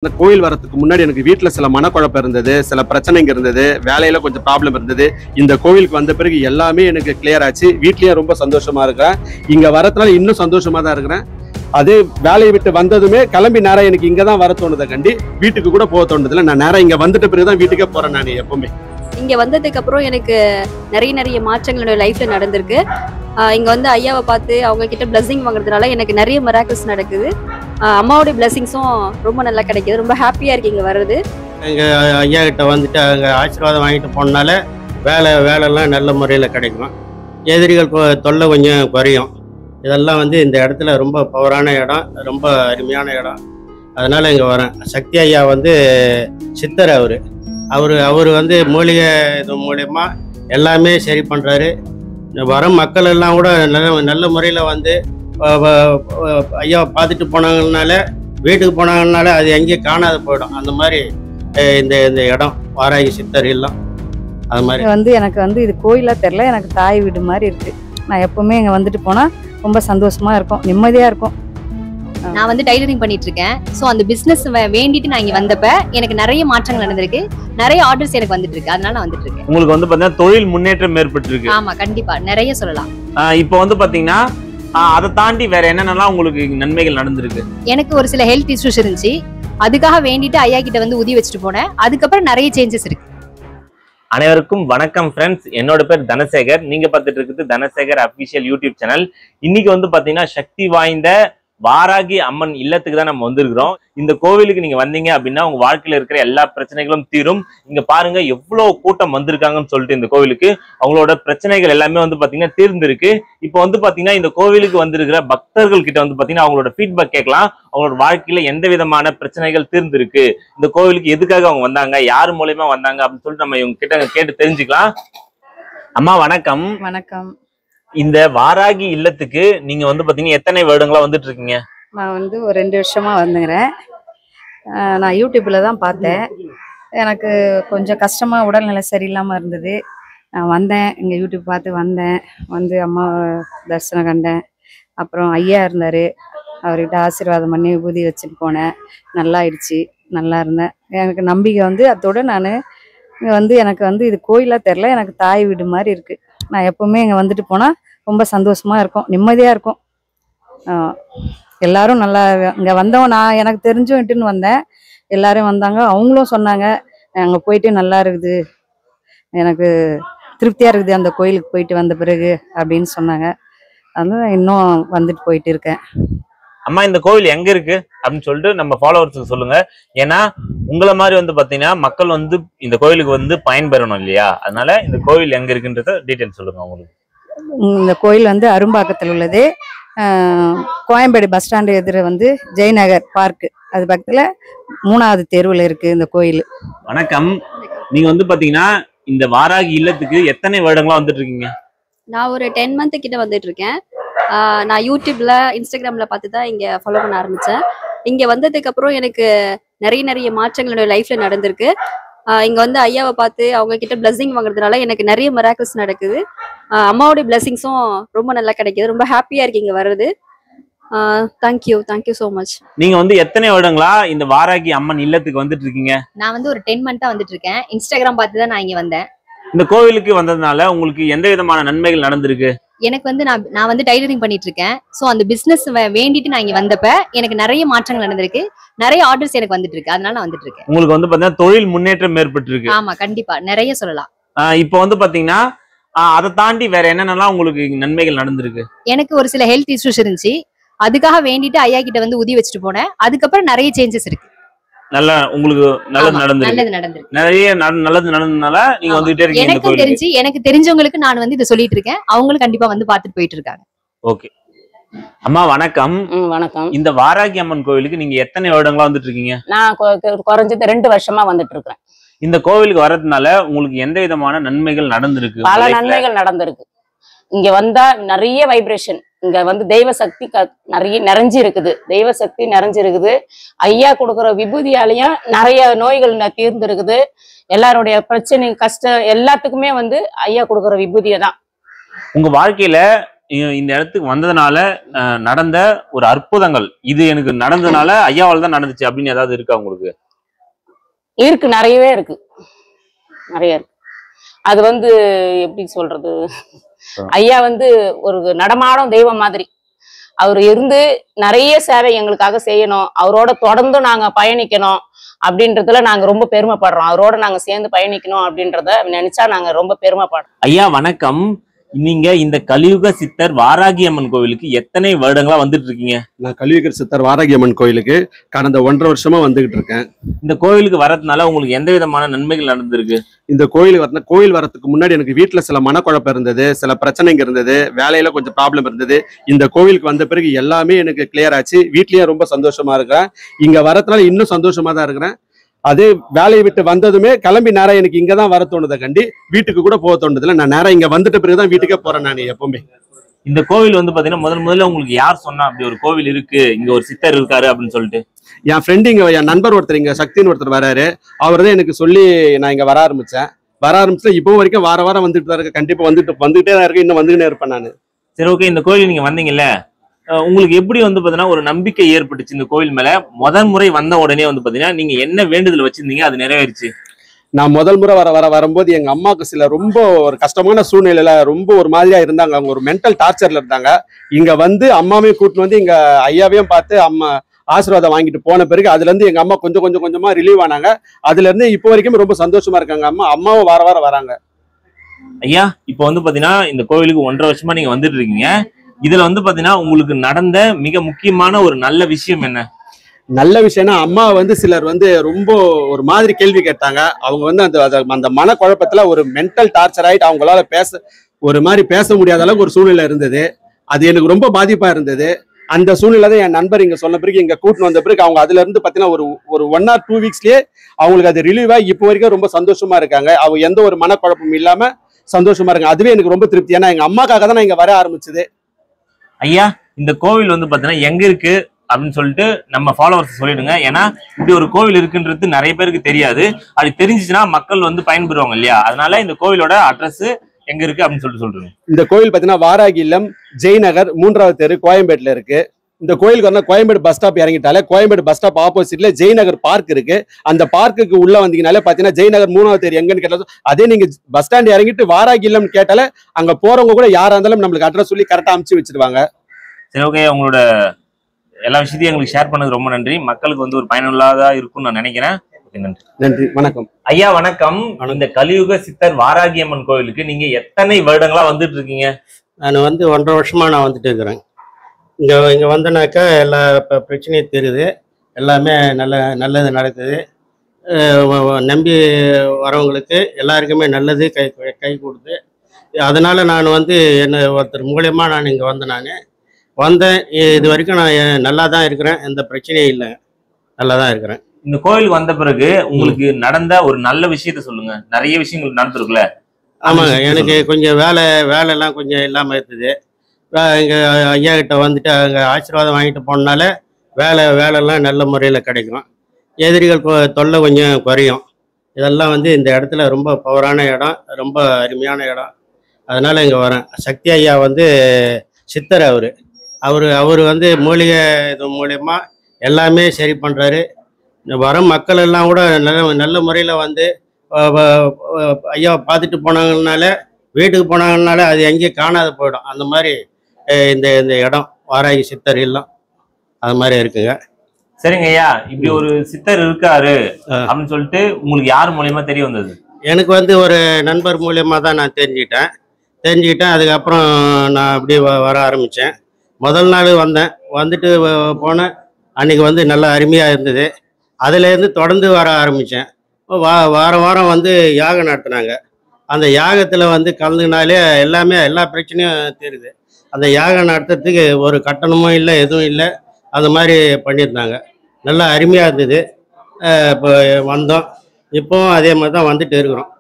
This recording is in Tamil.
இந்த கோயில் வரதுக்கு முன்னாடி எனக்கு வீட்டில் சில மனக்குழப்பம் இருந்தது, சில பிரச்சனைங்க இருந்தது, வேலையில கொஞ்சம் ப்ராப்ளம் இருந்தது. இந்த கோவிலுக்கு வந்த பிறகு எல்லாமே எனக்கு கிளியர் ஆச்சு. வீட்லயும் ரொம்ப சந்தோஷமா இருக்கிறேன். இங்க வரதுனால இன்னும் சந்தோஷமா தான் இருக்கிறேன். அதே வேலையை விட்டு வந்ததுமே கிளம்பி நேரம் எனக்கு இங்க தான் வர தோணுதை கண்டி வீட்டுக்கு கூட போக தோணுதில்லை. நான் நேரம் இங்க வந்துட்ட பிறகுதான் வீட்டுக்கே போறேன். நான் எப்பவுமே இங்க வந்ததுக்கு அப்புறம் எனக்கு நிறைய மாற்றங்களோட லைஃப்ல நடந்திருக்கு. இங்க வந்து ஐயாவை பார்த்து அவங்க கிட்ட பிளஸிங் வாங்குறதுனால எனக்கு நிறைய மிராக்கிள்ஸ் நடக்குது. அம்மாவோட பிளஸிங்ஸும் ரொம்ப நல்லா கிடைக்குது. ரொம்ப ஹாப்பியா இருக்கு இங்க வர்றது. எங்க ஐயா கிட்ட வந்துட்டு அங்க ஆசீர்வாதம் வாங்கிட்டு போனால வேலைலாம் நல்ல முறையில் கிடைக்கும். எதிரிகள் தொல்லை கொஞ்சம் குறையும். இதெல்லாம் வந்து இந்த இடத்துல ரொம்ப பவரான இடம், ரொம்ப அருமையான இடம். அதனால இங்கே வரேன். சக்தி ஐயா வந்து சித்தர். அவர் வந்து மூலிகை இது மூலயமா எல்லாமே சரி பண்ணுறாரு. வர மக்கள் எல்லாம் கூட நல்ல முறையில் வந்து ஐயாவை பார்த்துட்டு போனாங்கனால, வீட்டுக்கு போனாங்கனால அது எங்கேயும் காணாத போயிடும். அந்த மாதிரி இந்த இடம் வாராகி சித்தர் எல்லாம் அது மாதிரி வந்து எனக்கு வந்து இது கோயிலாக தெரில, எனக்கு தாய் வீடு மாதிரி இருக்குது. நான் எப்போவுமே இங்கே வந்துட்டு போனால் ரொம்ப சந்தோஷமாக இருக்கும், நிம்மதியாக இருக்கும். நான் வந்து டைலரிங் பண்ணிட்டு இருக்கேன். ஸோ அந்த பிசினஸ் வேண்டிட்டு நான் இங்க வந்தப்ப எனக்கு நிறைய மாற்றங்கள் நடந்திருக்கு. நிறைய ஆர்டர்ஸ் எனக்கு வந்துட்டு இருக்கு. அதனால நான் வந்துட்டு இருக்கேன். உங்களுக்கு வந்து பாத்தீங்கன்னா தொழில் முன்னேற்றம் ஏற்பட்டிருக்கு. ஆமா, கண்டிப்பா நிறைய சொல்லலாம். இப்போ வந்து பாத்தீங்கன்னா அதை தாண்டி வேற என்னென்னலாம் உங்களுக்கு நன்மைகள் நடந்திருக்கு? எனக்கு ஒரு சில ஹெல்த் இஷ்யூஸ் இருந்துச்சு. அதுக்காக வேண்டிட்டு ஐயா கிட்ட வந்து உதவி வச்சுட்டு போனேன். அதுக்கப்புறம் நிறைய சேஞ்சஸ் இருக்கு. அனைவருக்கும் வணக்கம் ஃப்ரெண்ட்ஸ். என்னோட பேர் தனசேகர். நீங்க பார்த்துட்டு இருக்குது தனசேகர் அபிஷியல் யூடியூப் சேனல். இன்னைக்கு வந்து பாத்தீங்கன்னா சக்தி வாய்ந்த வாராகி அம்மன் இல்லத்துக்கு தான் நம்ம வந்திருக்கிறோம். இந்த கோவிலுக்கு நீங்க வந்தீங்க அப்படின்னா உங்க வாழ்க்கையில இருக்கிற எல்லா பிரச்சனைகளும் தீரும். இங்க பாருங்க எவ்வளவு கூட்டம் வந்திருக்காங்கன்னு சொல்லிட்டு இந்த கோவிலுக்கு அவங்களோட பிரச்சனைகள் எல்லாமே வந்து பாத்தீங்கன்னா தீர்ந்திருக்கு. இப்போ வந்து பாத்தீங்கன்னா இந்த கோவிலுக்கு வந்திருக்கிற பக்தர்கள் கிட்ட வந்து பாத்தீங்கன்னா அவங்களோட ஃபீட்பேக் கேட்கலாம். அவங்களோட வாழ்க்கையில எந்த விதமான பிரச்சனைகள் தீர்ந்திருக்கு, இந்த கோவிலுக்கு எதுக்காக அவங்க வந்தாங்க, யார் மூலயமா வந்தாங்க அப்படின்னு சொல்லிட்டு நம்ம இவங்க கிட்ட கேட்டு தெரிஞ்சுக்கலாம். அம்மா வணக்கம். வணக்கம். இந்த வாராகி இல்லத்துக்கு நீங்க வந்து பாத்தீங்கன்னா எத்தனை வருடங்களா வந்துட்டு இருக்கீங்க? நான் வந்து ஒரு 2 வருஷமா வந்துங்கிறேன். நான் யூடியூப்ல தான் பார்த்தேன். எனக்கு கொஞ்சம் கஷ்டமாக உடல்நிலை சரியில்லாமல் இருந்தது. நான் வந்தேன், இங்கே யூடியூப் பார்த்து வந்தேன். வந்து அம்மா தரிசனம் கண்டேன். அப்புறம் ஐயா இருந்தார், அவர்கிட்ட ஆசீர்வாதம் பண்ணி விபூதி வச்சுட்டு போனேன். நல்லா ஆயிடுச்சு, நல்லா இருந்தேன். எனக்கு நம்பிக்கை வந்து அதோட நான் இங்கே வந்து எனக்கு வந்து இது கோயிலாக தெரில, எனக்கு தாய் வீடு மாதிரி இருக்குது. நான் எப்போவுமே இங்கே வந்துட்டு போனால் ரொம்ப சந்தோஷமாக இருக்கும், நிம்மதியாக இருக்கும். எல்லாரும் நல்லா இங்கே வந்தவன் நான் எனக்கு தெரிஞ்சும் இட்டுன்னு வந்தேன். எல்லாரும் வந்தாங்க, அவங்களும் சொன்னாங்க அங்கே போயிட்டு நல்லா இருக்குது, எனக்கு திருப்தியாக இருக்குது அந்த கோயிலுக்கு போயிட்டு வந்த பிறகு அப்படின்னு சொன்னாங்க. அதனால இன்னும் வந்துட்டு போயிட்டு இருக்கேன். அம்மா இந்த கோவில் எங்க இருக்கு அப்படின்னு சொல்லிட்டு நம்ம ஃபாலோவர்ஸுக்கு சொல்லுங்க. ஏன்னா உங்களை மாதிரி வந்து பாத்தீங்கன்னா மக்கள் வந்து இந்த கோயிலுக்கு வந்து பயன்பெறணும் இல்லையா? அதனால இந்த கோவில் எங்க இருக்குன்றத டீட்டெயில் சொல்லுங்க. உங்களுக்கு இந்த கோயில் வந்து அரும்பாக்கத்தில் உள்ளது. கோயம்பேடு பஸ் ஸ்டாண்டு எதிர வந்து ஜெயநகர் பார்க்கு, அது பக்கத்துல 3வது தெருவில் இருக்கு இந்த கோயில். வணக்கம். நீங்க வந்து பாத்தீங்கன்னா இந்த வாராகி இல்லத்துக்கு எத்தனை வருடங்களா வந்துட்டு இருக்கீங்க? நான் ஒரு 10 மந்த் கிட்ட வந்துட்டு இருக்கேன். நான் யூடியூப்ல இன்ஸ்டாகிராம்ல பார்த்து தான் இங்க ஃபாலோ பண்ண ஆரம்பிச்சேன். இங்க வந்ததுக்கு அப்புறம் எனக்கு நிறைய மாற்றங்களோட லைஃப்ல நடந்திருக்கு. இங்க வந்து ஐயாவை பார்த்து அவங்க கிட்ட பிளஸிங் வாங்குறதுனால எனக்கு நிறைய மிராக்கிள்ஸ் நடக்குது. அம்மாவோட பிளஸிங்ஸும் ரொம்ப நல்லா கிடைக்குது. ரொம்ப ஹாப்பியா இருக்கு இங்க வர்றது. Thank you so much. நீங்க வந்து எத்தனை வருடங்களா இந்த வாராகி அம்மன் இல்லத்துக்கு வந்துட்டு இருக்கீங்க? நான் வந்து ஒரு 10 மந்த்தா வந்துட்டு இருக்கேன். இன்ஸ்டாகிராம் பார்த்து தான் நான் இங்க வந்தேன். இந்த கோவிலுக்கு வந்ததுனால உங்களுக்கு எந்த விதமான நன்மைகள் நடந்திருக்கு? எனக்கு வந்து நான் வந்து டைலரிங் பண்ணிட்டு இருக்கேன். ஸோ அந்த பிசினஸ் வேண்டிட்டு நான் இங்க வந்தப்ப எனக்கு நிறைய மாற்றங்கள் நடந்திருக்கு. நிறைய ஆர்டர்ஸ் எனக்கு வந்துட்டு இருக்கு. அதனால நான் வந்துட்டு இருக்கேன். உங்களுக்கு வந்து பாத்தீங்கன்னா தொழில் முன்னேற்றம் ஏற்பட்டிருக்கு. ஆமா, கண்டிப்பா நிறைய சொல்லலாம். இப்போ வந்து பாத்தீங்கன்னா அதை தாண்டி வேற என்னென்னலாம் உங்களுக்கு நன்மைகள் நடந்திருக்கு? எனக்கு ஒரு சில ஹெல்த் இஷ்யூஸ் இருந்துச்சு. அதுக்காக வேண்டிட்டு ஐயா கிட்ட வந்து உதவி வச்சுட்டு போனேன். அதுக்கப்புறம் நிறைய சேஞ்சஸ் இருக்கு. நல்லா உங்களுக்கு நல்லது நடந்திருக்கு. நிறைய நல்லது நடந்ததுனால நீங்க வந்துட்டே இருக்கீங்க. எனக்கு தெரிஞ்சவங்களுக்கு நான் வந்து இதை சொல்லிட்டு இருக்கேன். அவங்களும் கண்டிப்பா வந்து பாத்துட்டு போயிட்டு இருக்காங்க. ஓகே அம்மா வணக்கம். வணக்கம். இந்த வாராகி அம்மன் கோவிலுக்கு நீங்க எத்தனை வருடங்களா வந்துட்டு இருக்கீங்க? நான் குறைஞ்சது 2 வருஷமா வந்துட்டு இருக்கிறேன். இந்த கோவிலுக்கு வர்றதுனால உங்களுக்கு எந்த விதமான நன்மைகள் நடந்திருக்கு? பல நன்மைகள் நடந்திருக்கு. இங்க வந்தா நிறைய வைப்ரேஷன், இங்க வந்து தெய்வ சக்தி நிறைஞ்சு இருக்குது. தெய்வ சக்தி நிறைஞ்சிருக்குது. ஐயா கொடுக்குற விபூதியாலையும் நிறைய நோய்கள் தீர்ந்துருக்குது. எல்லாருடைய பிரச்சனை கஷ்டம் எல்லாத்துக்குமே வந்து ஐயா கொடுக்குற விபூதியை தான். உங்க வாழ்க்கையில இந்த இடத்துக்கு வந்ததுனால நடந்த ஒரு அற்புதங்கள், இது எனக்கு நடந்ததுனால ஐயாவால் தான் நடந்துச்சு அப்படின்னு ஏதாவது இருக்கா உங்களுக்கு? இருக்கு, நிறையவே இருக்கு, நிறைய இருக்கு. அது வந்து எப்படி சொல்றது, ஐயா வந்து ஒரு நடமாடும் தெய்வம் மாதிரி. அவர் இருந்து நிறைய சேவை எங்களுக்காக செய்யணும், அவரோட தொடர்ந்து நாங்க பயணிக்கணும் அப்படின்றதுல நாங்க ரொம்ப பெருமைப்படுறோம். அவரோட நாங்க சேர்ந்து பயணிக்கணும் அப்படின்றத நினைச்சா நாங்க ரொம்ப பெருமைப்படுறோம். ஐயா வணக்கம். நீங்க இந்த கலியுக சித்தர் வாராகி அம்மன் கோவிலுக்கு எத்தனை வருடங்களா வந்துட்டு இருக்கீங்க? நான் கலியுக சித்தர் வாராகி அம்மன் கோயிலுக்கு கடந்த 1.5 வருஷமா வந்துகிட்டு இருக்கேன். இந்த கோவிலுக்கு வரதுனால உங்களுக்கு எந்த விதமான நன்மைகள் நடந்திருக்கு? இந்த கோயில் வரதுக்கு முன்னாடி எனக்கு வீட்டுல சில மனக்குழப்பம் இருந்தது, சில பிரச்சனைங்க இருந்தது, வேலையில கொஞ்சம் ப்ராப்ளம் இருந்தது. இந்த கோவிலுக்கு வந்த பிறகு எல்லாமே எனக்கு கிளியர் ஆச்சு. வீட்லயும் ரொம்ப சந்தோஷமா இருக்கிறேன். இங்க வரதுனால இன்னும் சந்தோஷமா தான் இருக்கிறேன். அதே வேலையை விட்டு வந்ததுமே கிளம்பி நேரம் எனக்கு இங்கதான் வர தோணுதை கண்டி வீட்டுக்கு கூட போக தோணுதுல. நான் நேரம் இங்க வந்துட்ட பிறகுதான் வீட்டுக்கே போறேன் நான் எப்பவுமே. இந்த கோவில் வந்து பாத்தீங்கன்னா முதல்ல உங்களுக்கு யார் சொன்னா அப்படி ஒரு கோவில் இருக்கு, இங்க ஒரு சித்தர் இருக்காரு அப்படின்னு சொல்லிட்டு? என் ஃப்ரெண்டு என் நண்பர் ஒருத்தர் இங்க சக்தின்னு ஒருத்தர் வராரு, அவர் தான் எனக்கு சொல்லி நான் இங்க வர ஆரம்பிச்சேன். இப்போ வரைக்கும் வாரம் வந்துட்டு தான் இருக்கேன். கண்டிப்பா வந்துகிட்டே தான் இருக்கேன், இன்னும் வந்துகிட்டே இருப்பேன் நான். சரி, ஓகே. இந்த கோயில் நீங்க வந்தீங்கல்ல, உங்களுக்கு எப்படி வந்து பாத்தீங்கன்னா ஒரு நம்பிக்கை ஏற்பட்டுச்சு இந்த கோவில் மேல? முதல் முறை வந்த உடனே வந்து பாத்தீங்கன்னா நீங்க என்ன வேண்டுதல் வச்சிருந்தீங்க, அது நிறைவேறிச்சு? நான் முதல் முறை வரும்போது எங்க அம்மாவுக்கு சில ரொம்ப ஒரு கஷ்டமான சூழ்நிலையில ரொம்ப ஒரு மாதிரியா இருந்தாங்க. அவங்க ஒரு மென்டல் டார்ச்சர்ல இருந்தாங்க. இங்க வந்து அம்மாவையும் கூட்டிட்டு வந்து இங்க ஐயாவையும் பார்த்து அம்மா ஆசீர்வாதம் வாங்கிட்டு போன பிறகு அதுல இருந்து எங்க அம்மா கொஞ்சமா ரிலீவ் ஆனாங்க. அதுல இருந்து இப்போ வரைக்கும் ரொம்ப சந்தோஷமா இருக்காங்க. அம்மாவும் வாரம் வராங்க. ஐயா, இப்போ வந்து பாத்தீங்கன்னா இந்த கோவிலுக்கு 1.5 வருஷமா நீங்க வந்துட்டு இருக்கீங்க. இதுல வந்து பாத்தீங்கன்னா உங்களுக்கு நடந்த மிக முக்கியமான ஒரு நல்ல விஷயம் என்ன? நல்ல விஷயம்னா அம்மா வந்து சிலர் வந்து ரொம்ப ஒரு மாதிரி கேள்வி கேட்டாங்க. அவங்க வந்து அந்த மனக்குழப்பத்துல ஒரு மென்டல் டார்ச்சர் ஆயிட்டு அவங்களால ஒரு மாதிரி பேச முடியாத அளவுக்கு ஒரு சூழ்நிலை இருந்தது. அது எனக்கு ரொம்ப பாதிப்பா இருந்தது. அந்த சூழ்நிலை தான் என் நண்பர் இங்க சொன்ன பிறகு இங்க கூட்டின்னு வந்த பிறகு அவங்க அதுல இருந்து பாத்தீங்கன்னா ஒரு 1 or 2 வீக்ஸ்லயே அவங்களுக்கு அது ரிலீவ் ஆகி இப்போ வரைக்கும் ரொம்ப சந்தோஷமா இருக்காங்க. அவங்க எந்த ஒரு மனக்குழப்பமும் இல்லாம சந்தோஷமா இருக்காங்க. அதுவே எனக்கு ரொம்ப திருப்தி. ஏன்னா எங்க அம்மாக்காக தான் நான் இங்க வர ஆரம்பிச்சது. ஐயா, இந்த கோவில் வந்து பாத்தீங்கன்னா எங்க இருக்கு அப்படின்னு சொல்லிட்டு நம்ம ஃபாலோவர்ஸ் சொல்லிடுங்க. ஏன்னா இப்படி ஒரு கோவில் இருக்குன்றது நிறைய பேருக்கு தெரியாது. அப்படி தெரிஞ்சிச்சுன்னா மக்கள் வந்து பயன்பெறுவாங்க இல்லையா? அதனால இந்த கோவிலோட அட்ரஸ் எங்க இருக்கு அப்படின்னு சொல்லுங்க. இந்த கோவில் பாத்தீங்கன்னா வாராகி இல்லம், ஜெய்நகர் 3வது தெரு, கோயம்பேட்டுல இருக்கு. இந்த கோயிலுக்கு வந்து கோயம்பேடு பஸ் ஸ்டாப் இறங்கிட்டாலே கோயம்பேடு பஸ் ஸ்டாப் ஆப்போசிட்ல ஜெய்நகர் பார்க் இருக்கு. அந்த பார்க்குக்கு உள்ள வந்தீங்கனாலே பாத்தீங்கன்னா ஜெய்நகர் 3வது தெரு எங்கன்னு கேட்டாலும், அதே நீங்க பஸ் ஸ்டாண்ட் இறங்கிட்டு வாராகி இல்லம் கேட்டாலே அங்க போறவங்க கூட யாரா இருந்தாலும் நம்மளுக்கு அட்ரஸ் சொல்லி கரெக்டா அனுப்பிச்சு வச்சிருவாங்க. சரி, ஓகே. உங்களோட எல்லா விஷயத்தையும் எங்களுக்கு ஷேர் பண்ணது ரொம்ப நன்றி. மக்களுக்கு வந்து ஒரு பயனுள்ளதா இருக்கும்னு நான் நினைக்கிறேன். நன்றி, வணக்கம். ஐயா வணக்கம். இந்த கலியுக சித்தர் வாராகி அம்மன் கோவிலுக்கு நீங்க எத்தனை வருடங்களா வந்துட்டு இருக்கீங்க? நான் வந்து 1.5 வருஷமா நான் வந்துட்டு இருக்கிறேன். இங்க வந்தனாக்கா எல்லா பிரச்சனையும் தெரியுது, எல்லாமே நல்லது நடக்குது. நம்பி வரவங்களுக்கு எல்லாருக்குமே நல்லது கை கொடுத்து, அதனால நான் வந்து என்ன ஒருத்தர் மூலியமா நான் இங்கே வந்தேன். இது வரைக்கும் நான் நல்லா தான் இருக்கிறேன், எந்த பிரச்சனையும் இல்லை, நல்லா தான் இருக்கிறேன். இந்த கோயிலுக்கு வந்த பிறகு உங்களுக்கு நடந்த ஒரு நல்ல விஷயத்த சொல்லுங்க. நிறைய விஷயங்கள் நடந்திருக்குல்ல? ஆமாங்க, எனக்கு கொஞ்சம் வேலைலாம் கொஞ்சம் இல்லாமல் இருந்தது. இங்கே ஐயா கிட்ட வந்துட்டு அங்கே ஆசீர்வாதம் வாங்கிட்டு போனால வேலைலாம் நல்ல முறையில் கிடைக்கும், எதிரிகள் தொல்லை கொஞ்சம் குறையும். இதெல்லாம் வந்து இந்த இடத்துல ரொம்ப பவரான இடம், ரொம்ப அருமையான இடம். அதனால் இங்கே வரேன். சக்தி ஐயா வந்து சித்தர், அவர் வந்து மூலிகை இது மூலயமா எல்லாமே சரி பண்ணுறாரு. வரும் மக்கள் எல்லாம் கூட நல்ல முறையில் வந்து ஐயாவை பார்த்துட்டு போனாங்கனால, வீட்டுக்கு போனாங்கனால அது எங்கேயும் காணாத போயிடும். அந்த மாதிரி இந்த இடம் வாராகி சித்தர் இல்லம் அது மாதிரி இருக்குங்க. சரிங்க ஐயா, இப்படி ஒரு சித்தர் இருக்காரு அப்படின்னு சொல்லிட்டு உங்களுக்கு யார் மூலியமா தெரிய வந்தது? எனக்கு வந்து ஒரு நண்பர் மூலியமா தான் நான் தெரிஞ்சுக்கிட்டேன். அதுக்கப்புறம் நான் அப்படி வர ஆரம்பித்தேன். முதல் நாள் வந்துட்டு போனேன். அன்றைக்கி வந்து நல்லா அருமையாக இருந்தது. அதுலேருந்து தொடர்ந்து வர ஆரம்பித்தேன். வாரம் வந்து யாகம் நடத்துனாங்க. அந்த யாகத்தில் வந்து கலந்துனாலே எல்லா பிரச்சனையும் தெரியுது. அந்த யாகம் நடத்துறதுக்கு ஒரு கட்டணமும் இல்லை, எதுவும் இல்லை, அது மாதிரி பண்ணியிருந்தாங்க. நல்லா அருமையாக இருந்தது. இப்போ வந்தோம், இப்போவும் அதே மாதிரி தான் வந்துட்டு இருக்கிறோம்.